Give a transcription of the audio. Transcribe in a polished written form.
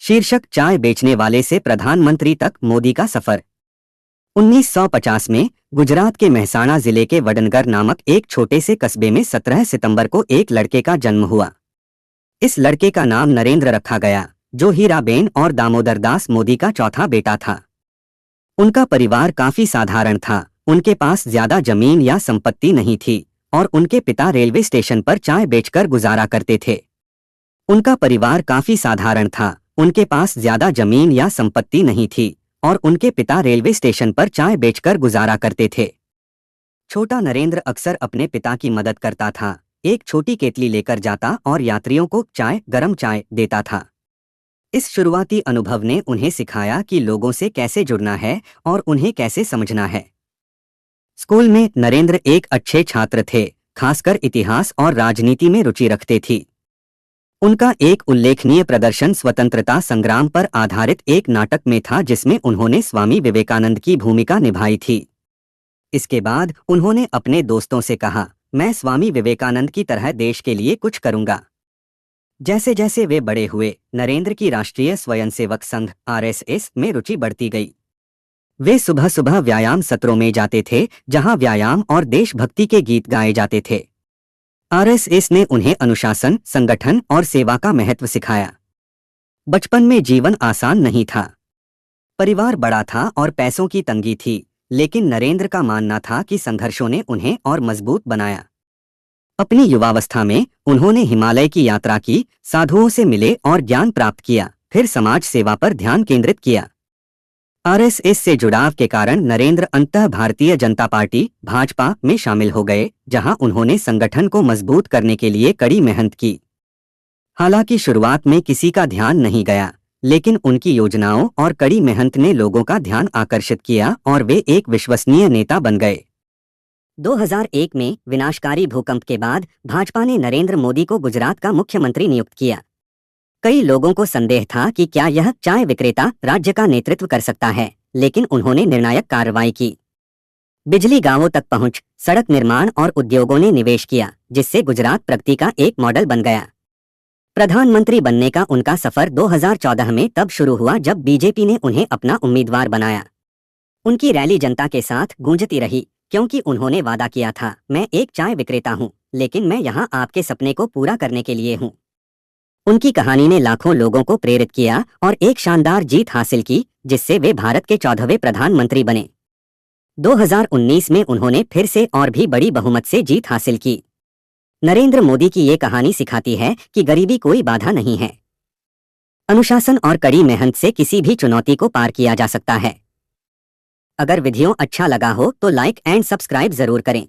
शीर्षक चाय बेचने वाले से प्रधानमंत्री तक मोदी का सफर। 1950 में गुजरात के मेहसाणा जिले के वडनगर नामक एक छोटे से कस्बे में 17 सितंबर को एक लड़के का जन्म हुआ। इस लड़के का नाम नरेंद्र रखा गया, जो हीराबेन और दामोदर दास मोदी का चौथा बेटा था। उनका परिवार काफी साधारण था। उनके पास ज्यादा जमीन या संपत्ति नहीं थी और उनके पिता रेलवे स्टेशन पर चाय बेचकर गुजारा करते थे। उनका परिवार काफी साधारण था। उनके पास ज्यादा जमीन या संपत्ति नहीं थी और उनके पिता रेलवे स्टेशन पर चाय बेचकर गुजारा करते थे। छोटा नरेंद्र अक्सर अपने पिता की मदद करता था। एक छोटी केतली लेकर जाता और यात्रियों को गरम चाय देता था। इस शुरुआती अनुभव ने उन्हें सिखाया कि लोगों से कैसे जुड़ना है और उन्हें कैसे समझना है। स्कूल में नरेंद्र एक अच्छे छात्र थे, खासकर इतिहास और राजनीति में रुचि रखते थे। उनका एक उल्लेखनीय प्रदर्शन स्वतंत्रता संग्राम पर आधारित एक नाटक में था, जिसमें उन्होंने स्वामी विवेकानंद की भूमिका निभाई थी। इसके बाद उन्होंने अपने दोस्तों से कहा, मैं स्वामी विवेकानंद की तरह देश के लिए कुछ करूंगा। जैसे जैसे वे बड़े हुए, नरेंद्र की राष्ट्रीय स्वयंसेवक संघ (RSS) में रुचि बढ़ती गई। वे सुबह सुबह व्यायाम सत्रों में जाते थे, जहां व्यायाम और देशभक्ति के गीत गाए जाते थे। RSS ने उन्हें अनुशासन, संगठन और सेवा का महत्व सिखाया। बचपन में जीवन आसान नहीं था। परिवार बड़ा था और पैसों की तंगी थी, लेकिन नरेंद्र का मानना था कि संघर्षों ने उन्हें और मजबूत बनाया। अपनी युवावस्था में उन्होंने हिमालय की यात्रा की, साधुओं से मिले और ज्ञान प्राप्त किया, फिर समाज सेवा पर ध्यान केंद्रित किया। RSS से जुड़ाव के कारण नरेंद्र अंततः भारतीय जनता पार्टी (भाजपा) में शामिल हो गए, जहां उन्होंने संगठन को मजबूत करने के लिए कड़ी मेहनत की। हालांकि शुरुआत में किसी का ध्यान नहीं गया, लेकिन उनकी योजनाओं और कड़ी मेहनत ने लोगों का ध्यान आकर्षित किया और वे एक विश्वसनीय नेता बन गए। 2001 में विनाशकारी भूकंप के बाद भाजपा ने नरेंद्र मोदी को गुजरात का मुख्यमंत्री नियुक्त किया। कई लोगों को संदेह था कि क्या यह चाय विक्रेता राज्य का नेतृत्व कर सकता है, लेकिन उन्होंने निर्णायक कार्रवाई की। बिजली गांवों तक पहुंच, सड़क निर्माण और उद्योगों ने निवेश किया, जिससे गुजरात प्रगति का एक मॉडल बन गया। प्रधानमंत्री बनने का उनका सफर 2014 में तब शुरू हुआ जब बीजेपी ने उन्हें अपना उम्मीदवार बनाया। उनकी रैली जनता के साथ गूंजती रही, क्योंकि उन्होंने वादा किया था, मैं एक चाय विक्रेता हूं, लेकिन मैं यहां आपके सपने को पूरा करने के लिए हूं। उनकी कहानी ने लाखों लोगों को प्रेरित किया और एक शानदार जीत हासिल की, जिससे वे भारत के 14वें प्रधानमंत्री बने। 2019 में उन्होंने फिर से और भी बड़ी बहुमत से जीत हासिल की। नरेंद्र मोदी की ये कहानी सिखाती है कि गरीबी कोई बाधा नहीं है। अनुशासन और कड़ी मेहनत से किसी भी चुनौती को पार किया जा सकता है। अगर वीडियो अच्छा लगा हो तो लाइक एंड सब्सक्राइब जरूर करें।